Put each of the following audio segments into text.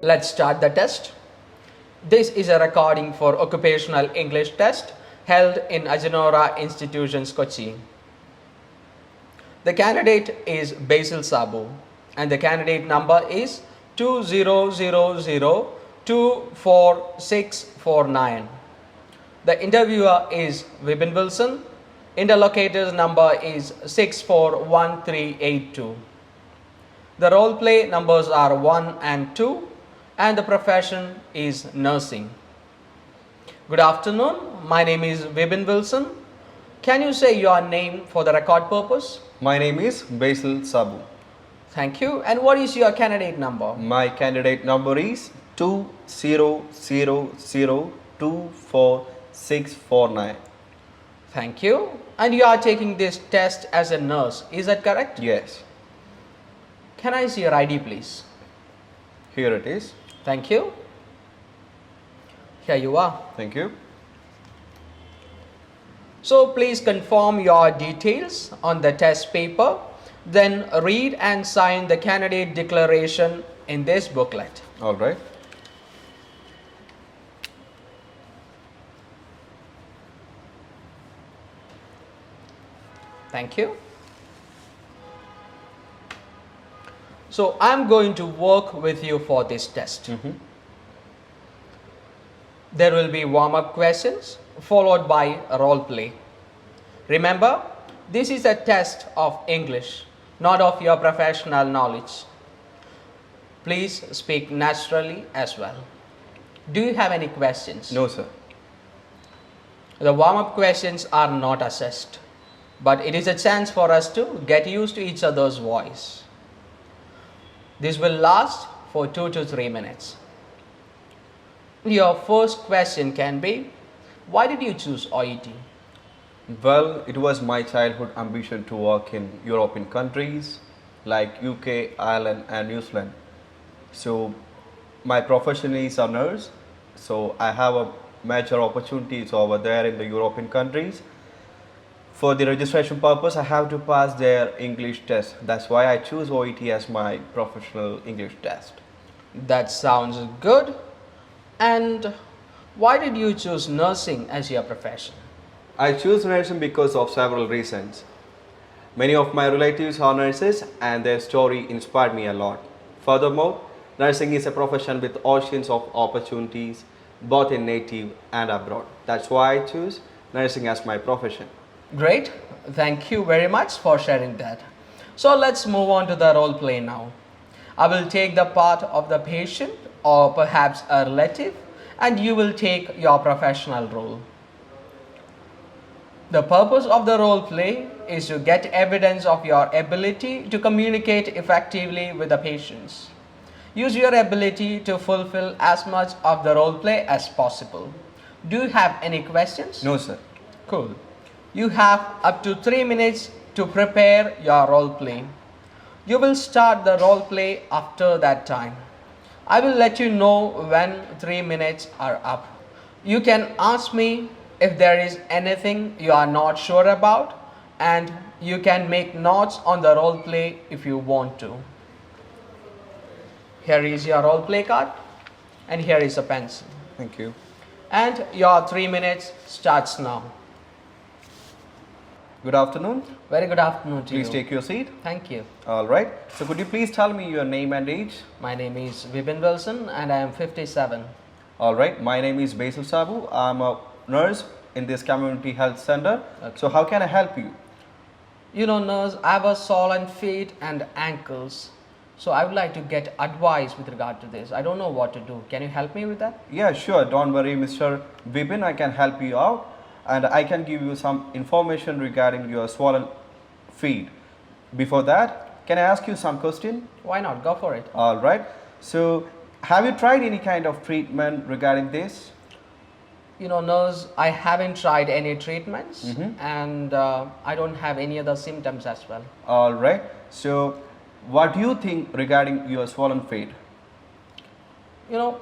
Let's start the test. This is a recording for occupational English test held in AJINORAH Institution, Kochi. The candidate is Basil Sabu and the candidate number is 2000244649. The interviewer is Vibin Wilson. Interlocutor's number is 641382. The role play numbers are 1 and 2 and the profession is nursing. Good afternoon, my name is Vibin Wilson. Can you say your name for the record purpose? My name is Basil Sabu. Thank you. And what is your candidate number? My candidate number is 2000244649. Thank you. And you are taking this test as a nurse, is that correct? Yes. Can I see your ID please? Here it is. Thank you. Here you are. Thank you. So please confirm your details on the test paper. Then read and sign the candidate declaration in this booklet. All right. Thank you. So I'm going to work with you for this test. There will be warm-up questions followed by a role play. Remember, this is a test of English, not of your professional knowledge. Please speak naturally as well. Do you have any questions? No, sir. The warm-up questions are not assessed, but it is a chance for us to get used to each other's voice. This will last for 2 to 3 minutes. Your first question can be, why did you choose OET? Well, it was my childhood ambition to work in European countries like UK, Ireland and New Zealand. So my profession is a nurse, so I have a major opportunities over there in the European countries. For the registration purpose, I have to pass their English test. That's why I choose OET as my professional English test. That sounds good. And why did you choose nursing as your profession? I choose nursing because of several reasons. Many of my relatives are nurses and their story inspired me a lot. Furthermore, nursing is a profession with oceans of opportunities both in native and abroad. That's why I choose nursing as my profession. Great. Thank you very much for sharing that. So let's move on to the role play now. I will take the part of the patient or perhaps a relative and you will take your professional role. The purpose of the role play is to get evidence of your ability to communicate effectively with the patients. Use your ability to fulfill as much of the role play as possible. Do you have any questions? No, sir. Cool. You have up to 3 minutes to prepare your role play. You will start the role play after that time. I will let you know when 3 minutes are up. You can ask me if there is anything you are not sure about, and you can make notes on the role play if you want to. Here is your role play card and here is a pencil. Thank you. And your 3 minutes starts now. Good afternoon. Very good afternoon to you. Please take your seat. Thank you. All right. So could you please tell me your name and age? My name is Vibin Wilson and I am 57. All right. My name is Basil Sabu. I'm a nurse in this community health center. Okay. So how can I help you? You know, nurse, I have a swollen feet and ankles. So I would like to get advice with regard to this. I don't know what to do. Can you help me with that? Yeah, sure. Don't worry, Mr. Vibin. I can help you out. And I can give you some information regarding your swollen feet. Before that, can I ask you some question? Why not? Go for it. All right. So have you tried any kind of treatment regarding this? You know, nurse, I haven't tried any treatments and I don't have any other symptoms as well. All right. So what do you think regarding your swollen feet? You know,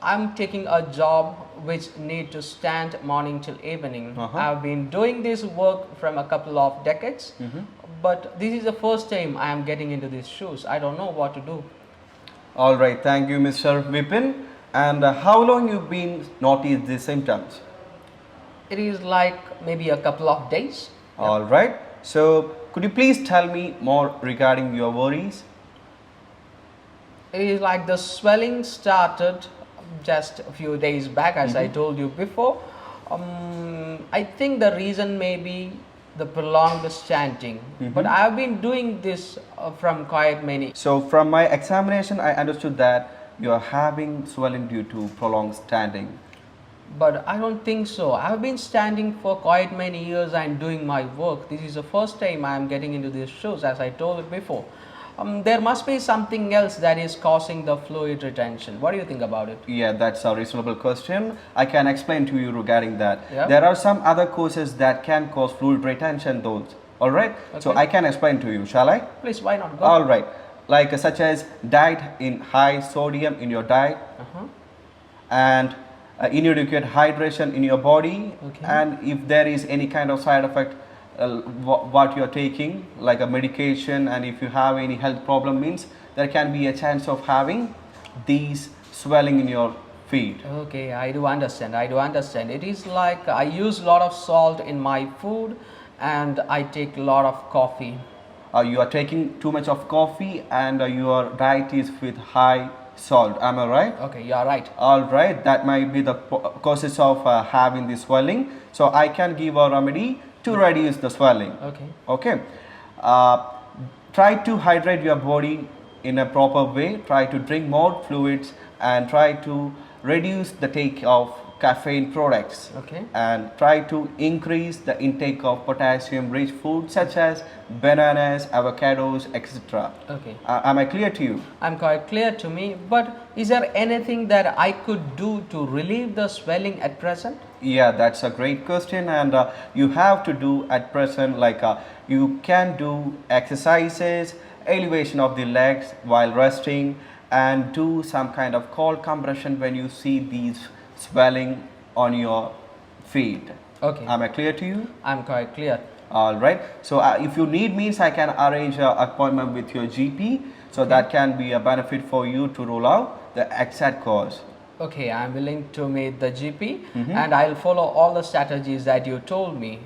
I'm taking a job which need to stand morning till evening. I've been doing this work from a couple of decades, but this is the first time I am getting into these shoes. I don't know what to do. All right, thank you, Mr. Vipin. And how long you been noticed these symptoms? It is like maybe a couple of days. All right. So, could you please tell me more regarding your worries? It is like the swelling started just a few days back, as I told you before. I think the reason may be the prolonged chanting, but I have been doing this from quite many. So, from my examination, I understood that you are having swelling due to prolonged standing. But I don't think so. I have been standing for quite many years and doing my work. This is the first time I am getting into these shoes, as I told you before. There must be something else that is causing the fluid retention. What do you think about it? Yeah, that's a reasonable question. I can explain to you regarding that. Yeah. There are some other causes that can cause fluid retention, those. All right. So Okay. I can explain to you. Shall I? Please, why not go? All right. Like such as diet in high sodium in your diet, Uh-huh. and inadequate hydration in your body, Okay. and if there is any kind of side effect what you are taking, like a medication, and if you have any health problem, means there can be a chance of having these swelling in your feet. Okay, I do understand. I do understand. It is like I use a lot of salt in my food and I take a lot of coffee. You are taking too much of coffee, and your diet is with high salt, am I right? Okay, you are right. All right, that might be the causes of having the swelling. So I can give a remedy to reduce the swelling. Okay. Okay. Try to hydrate your body in a proper way. Try to drink more fluids and try to reduce the take of caffeine products. Okay. And try to increase the intake of potassium rich foods such as bananas, avocados, etc. Okay. Am I clear to you? I'm quite clear to me, but is there anything that I could do to relieve the swelling at present? Yeah, that's a great question, and you have to do at present, like you can do exercises, elevation of the legs while resting, and do some kind of cold compression when you see these swelling on your feet. Okay. Am I clear to you? I'm quite clear. All right. So if you need means, I can arrange an appointment with your GP, so that can be a benefit for you to rule out the exact cause. Okay, I'm willing to meet the GP and I'll follow all the strategies that you told me.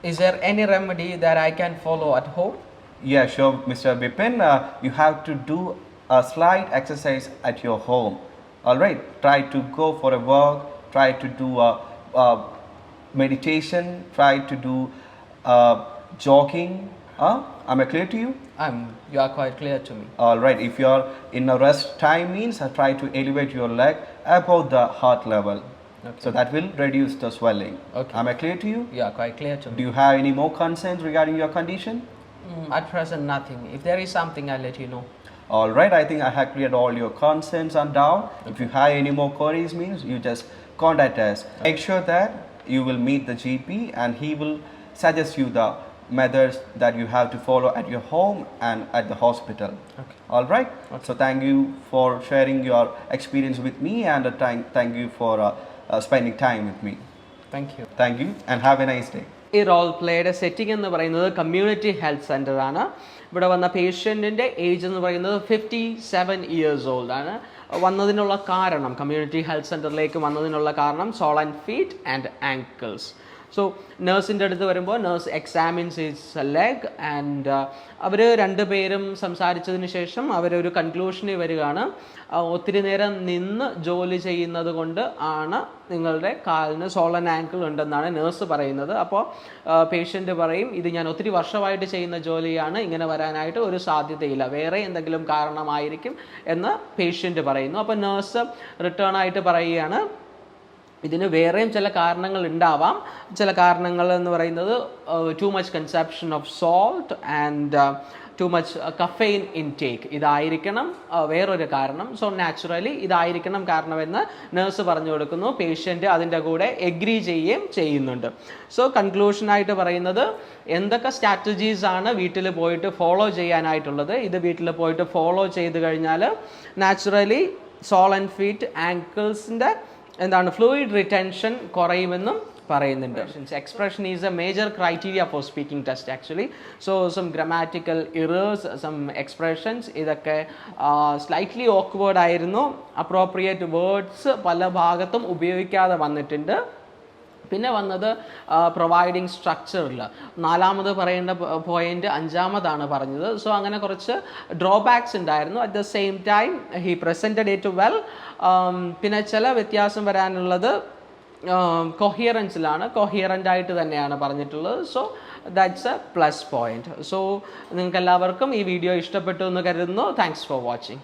Is there any remedy that I can follow at home? Yeah, sure, Mr. Bipin. You have to do a slight exercise at your home. All right. Try to go for a walk. Try to do a meditation. Try to do jogging. Am I clear to you? You are quite clear to me. All right. If you are in a rest time, means try to elevate your leg above the heart level. Okay. So that will reduce the swelling. Okay. Am I clear to you? You are quite clear to Do me. you have any more concerns regarding your condition? At present, nothing. If there is something, I'll let you know. All right, I think I have cleared all your concerns and doubt. If you have any more queries, means you just contact us. Make sure that you will meet the GP and he will suggest you the methods that you have to follow at your home and at the hospital. Okay. All right. So thank you for sharing your experience with me, and thank you for spending time with me. Thank you. Thank you and have a nice day. ഈ role പ്ലേയുടെ setting എന്ന് പറയുന്നത് community health centre ആണ്. ഇവിടെ വന്ന പേഷ്യൻറ്റിൻ്റെ age എന്ന് പറയുന്നത് 57 years old ആണ്. വന്നതിനുള്ള കാരണം, കമ്മ്യൂണിറ്റി ഹെൽത്ത് സെൻ്ററിലേക്ക് വന്നതിനുള്ള കാരണം sole and feet and ankles. So നേഴ്സിൻ്റെ അടുത്ത് വരുമ്പോൾ nurse examines his leg and അവർ രണ്ടുപേരും സംസാരിച്ചതിന് ശേഷം അവരൊരു കൺക്ലൂഷനിൽ വരികയാണ്, ഒത്തിരി നേരം നിന്ന് ജോലി ചെയ്യുന്നത് കൊണ്ട് ആണ് നിങ്ങളുടെ കാലിന് സോൾ ആൻഡ് ആങ്കിൾ ഉണ്ടെന്നാണ് നേഴ്സ് പറയുന്നത്. അപ്പോൾ പേഷ്യൻ്റ് പറയും, ഇത് ഞാൻ ഒത്തിരി വർഷമായിട്ട് ചെയ്യുന്ന ജോലിയാണ്, ഇങ്ങനെ വരാനായിട്ട് ഒരു സാധ്യതയില്ല, വേറെ എന്തെങ്കിലും കാരണമായിരിക്കും എന്ന് പേഷ്യൻ്റ് പറയുന്നു. അപ്പോൾ നേഴ്സ് റിട്ടേൺ ആയിട്ട് പറയുകയാണ്, ഇതിന് വേറെയും ചില കാരണങ്ങൾ ഉണ്ടാവാം. ചില കാരണങ്ങൾ എന്ന് പറയുന്നത് too much consumption of salt and too much caffeine intake, ഇതായിരിക്കണം വേറൊരു കാരണം. സോ നാച്ചുറലി ഇതായിരിക്കണം കാരണമെന്ന് നേഴ്സ് പറഞ്ഞു കൊടുക്കുന്നു. പേഷ്യൻ്റ് അതിൻ്റെ കൂടെ എഗ്രി ചെയ്യുകയും ചെയ്യുന്നുണ്ട്. സോ കൺക്ലൂഷനായിട്ട് പറയുന്നത്, എന്തൊക്കെ സ്ട്രാറ്റജീസ് ആണ് വീട്ടിൽ പോയിട്ട് ഫോളോ ചെയ്യാനായിട്ടുള്ളത്, ഇത് വീട്ടിൽ പോയിട്ട് ഫോളോ ചെയ്ത് കഴിഞ്ഞാൽ നാച്ചുറലി സോൾ ആൻഡ് ഫീറ്റ് ആങ്കിൾസിൻ്റെ ഫ്ലൂയിഡ് റിറ്റൻഷൻ കുറയുമെന്നും പറയുന്നുണ്ട്. Expression is a major criteria for speaking test actually. So some grammatical errors, some expressions ഇതൊക്കെ slightly awkward ആയിരുന്നു. Appropriate words പല ഭാഗത്തും ഉപയോഗിക്കാതെ വന്നിട്ടുണ്ട്. പിന്നെ വന്നത് പ്രൊവൈഡിങ് സ്ട്രക്ചറിൽ നാലാമത് പറയേണ്ട പോയിന്റ് അഞ്ചാമതാണ് പറഞ്ഞത്. സോ അങ്ങനെ കുറച്ച് ഡ്രോബാക്സ് ഉണ്ടായിരുന്നു. At the same time he presented it well. പിന്നെ ചില വ്യത്യാസം വരാനുള്ളത് കൊഹിയറൻസിലാണ്. കൊഹിയറൻ്റ് ആയിട്ട് തന്നെയാണ് പറഞ്ഞിട്ടുള്ളത്. So that's A plus point. So നിങ്ങൾക്ക് എല്ലാവർക്കും ഈ വീഡിയോ ഇഷ്ടപ്പെട്ടു എന്ന് കരുതുന്നു. Thanks for watching.